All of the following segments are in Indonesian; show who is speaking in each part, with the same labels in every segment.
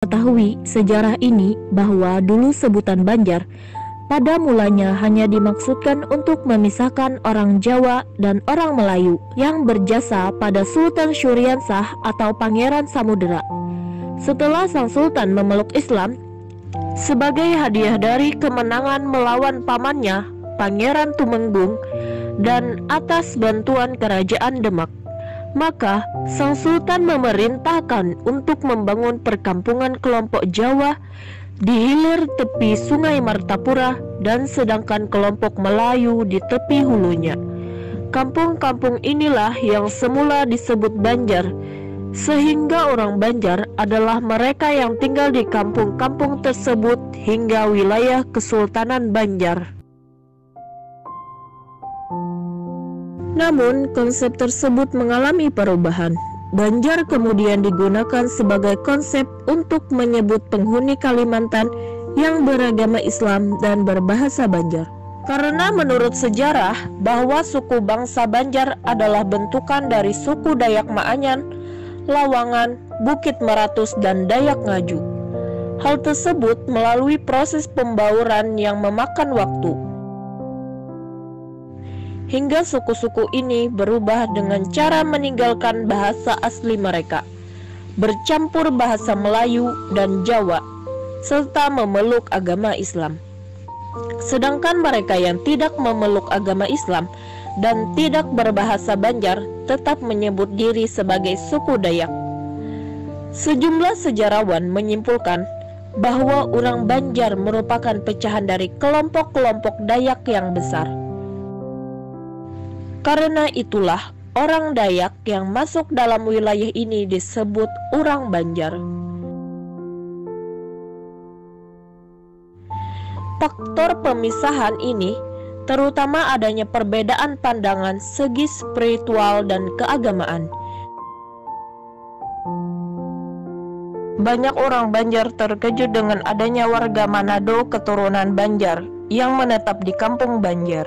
Speaker 1: Ketahui sejarah ini bahwa dulu sebutan Banjar pada mulanya hanya dimaksudkan untuk memisahkan orang Jawa dan orang Melayu yang berjasa pada Sultan Syuriansah atau Pangeran Samudera. Setelah sang sultan memeluk Islam sebagai hadiah dari kemenangan melawan pamannya, Pangeran Tumenggung, dan atas bantuan Kerajaan Demak, maka sang sultan memerintahkan untuk membangun perkampungan kelompok Jawa di hilir tepi Sungai Martapura dan sedangkan kelompok Melayu di tepi hulunya. Kampung-kampung inilah yang semula disebut Banjar, sehingga orang Banjar adalah mereka yang tinggal di kampung-kampung tersebut hingga wilayah Kesultanan Banjar. Namun, konsep tersebut mengalami perubahan. Banjar kemudian digunakan sebagai konsep untuk menyebut penghuni Kalimantan yang beragama Islam dan berbahasa Banjar. Karena menurut sejarah bahwa suku bangsa Banjar adalah bentukan dari suku Dayak Maanyan, Lawangan, Bukit Meratus, dan Dayak Ngaju. Hal tersebut melalui proses pembauran yang memakan waktu, hingga suku-suku ini berubah dengan cara meninggalkan bahasa asli mereka, bercampur bahasa Melayu dan Jawa, serta memeluk agama Islam. Sedangkan mereka yang tidak memeluk agama Islam dan tidak berbahasa Banjar tetap menyebut diri sebagai suku Dayak. Sejumlah sejarawan menyimpulkan bahwa orang Banjar merupakan pecahan dari kelompok-kelompok Dayak yang besar. Karena itulah orang Dayak yang masuk dalam wilayah ini disebut orang Banjar. Faktor pemisahan ini terutama adanya perbedaan pandangan segi spiritual dan keagamaan. Banyak orang Banjar terkejut dengan adanya warga Manado keturunan Banjar yang menetap di kampung Banjar.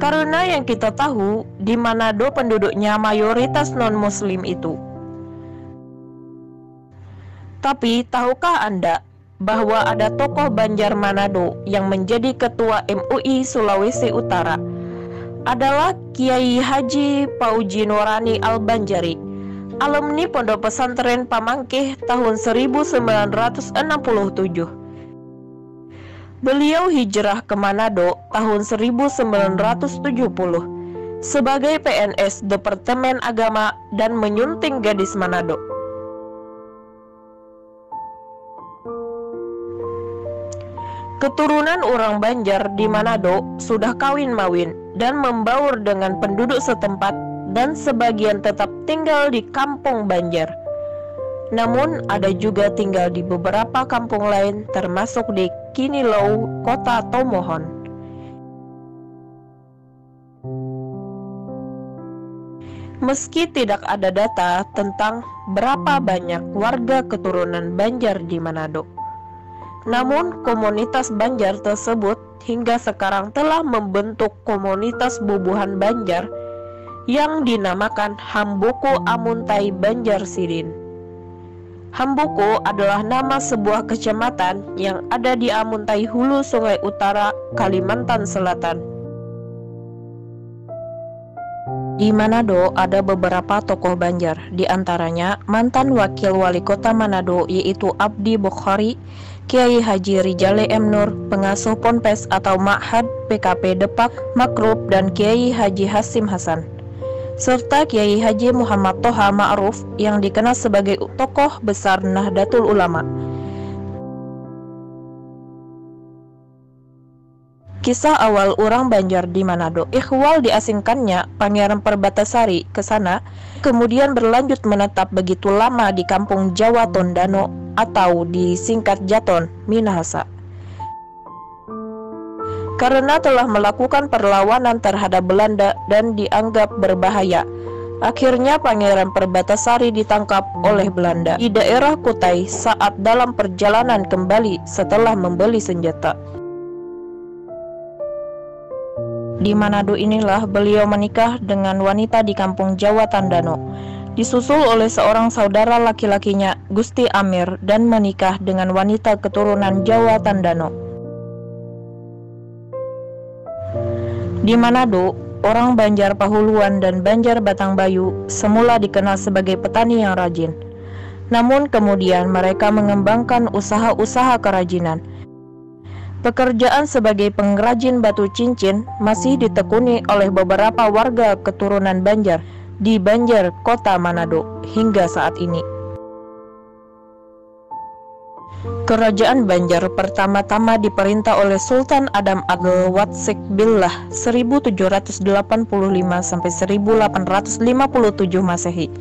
Speaker 1: Karena yang kita tahu, di Manado penduduknya mayoritas non-muslim itu. Tapi tahukah Anda bahwa ada tokoh Banjar Manado yang menjadi ketua MUI Sulawesi Utara adalah Kiai Haji Pauji Nurani Al-Banjari, alumni Pondok Pesantren Pamangkeh tahun 1967. Beliau hijrah ke Manado tahun 1970 sebagai PNS Departemen Agama dan menyunting gadis Manado. Keturunan orang Banjar di Manado sudah kawin-mawin dan membaur dengan penduduk setempat dan sebagian tetap tinggal di kampung Banjar. Namun ada juga tinggal di beberapa kampung lain termasuk di Kinilau, Kota Tomohon. Meski tidak ada data tentang berapa banyak warga keturunan Banjar di Manado, namun komunitas Banjar tersebut hingga sekarang telah membentuk komunitas bubuhan Banjar yang dinamakan Hambuku Amuntai Banjar Sidin. Hambuku adalah nama sebuah kecamatan yang ada di Amuntai Hulu Sungai Utara, Kalimantan Selatan. Di Manado ada beberapa tokoh Banjar, di antaranya mantan wakil wali kota Manado yaitu Abdi Bokhari, Kiai Haji Rijale M. Nur, pengasuh Ponpes atau Ma'had PKP Depak Makrub, dan Kiai Haji Hasim Hasan, serta Kiai Haji Muhammad Toha Ma'ruf yang dikenal sebagai tokoh besar Nahdlatul Ulama. Kisah awal orang Banjar di Manado. Ikhwal diasingkannya Pangeran Perbatasari ke sana, kemudian berlanjut menetap begitu lama di kampung Jawa Tondano atau disingkat Jaton, Minahasa. Karena telah melakukan perlawanan terhadap Belanda dan dianggap berbahaya, akhirnya Pangeran Perbatasari ditangkap oleh Belanda di daerah Kutai saat dalam perjalanan kembali setelah membeli senjata. Di Manado inilah beliau menikah dengan wanita di kampung Jawa Tondano.
Speaker 2: disusul oleh seorang saudara laki-lakinya, Gusti Amir, dan menikah dengan wanita keturunan Jawa Tandano. Di Manado, orang Banjar Pahuluan dan Banjar Batangbayu semula dikenal sebagai petani yang rajin. Namun kemudian mereka mengembangkan usaha-usaha kerajinan. Pekerjaan sebagai pengrajin batu cincin masih ditekuni oleh beberapa warga keturunan Banjar di Banjar, Kota Manado, hingga saat ini. Kerajaan Banjar pertama-tama diperintah oleh Sultan Adam Abdul Watsik Billah 1785 sampai 1857 Masehi.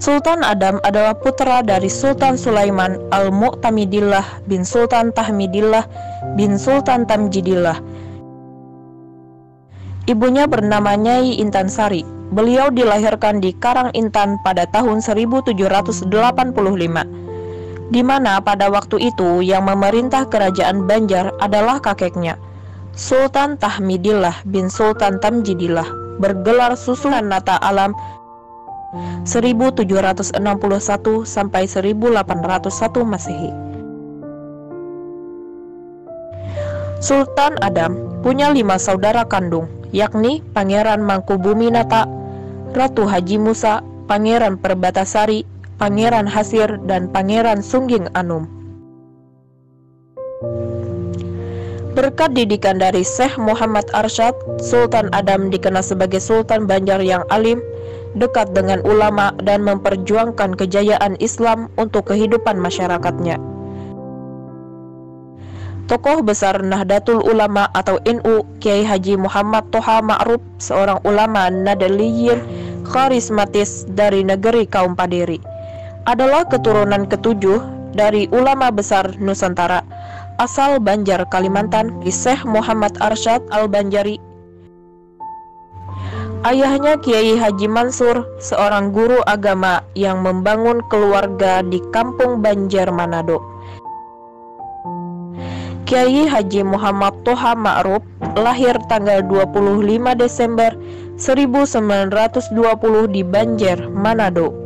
Speaker 2: Sultan Adam adalah putra dari Sultan Sulaiman Al-Mu'tamidillah bin Sultan Tahmidillah bin Sultan Tamjidillah. Ibunya bernama Nyai Intan Sari. Beliau dilahirkan di Karang Intan pada tahun 1785, di mana pada waktu itu yang memerintah kerajaan Banjar adalah kakeknya, Sultan Tahmidillah bin Sultan Tamjidillah, bergelar Susunan Nata Alam 1761 sampai 1801 Masehi. Sultan Adam punya 5 saudara kandung, yakni Pangeran Mangkubumi Nata, Ratu Haji Musa, Pangeran Perbatasari, Pangeran Hasir, dan Pangeran Sungging Anum. Berkat didikan dari Syekh Muhammad Arsyad, Sultan Adam dikenal sebagai Sultan Banjar yang alim, dekat dengan ulama, dan memperjuangkan kejayaan Islam untuk kehidupan masyarakatnya. Tokoh besar Nahdlatul Ulama atau NU, Kiai Haji Muhammad Toha Ma'ruf, seorang ulama Nahdliyin karismatis dari negeri kaum Paderi, adalah keturunan ketujuh dari ulama besar Nusantara asal Banjar, Kalimantan, di Syekh Muhammad Arsyad Al-Banjari. Ayahnya Kiai Haji Mansur, seorang guru agama yang membangun keluarga di Kampung Banjar, Manado. Kiai Haji Muhammad Toha Ma'ruf lahir tanggal 25 Desember 1920 di Banjar, Manado.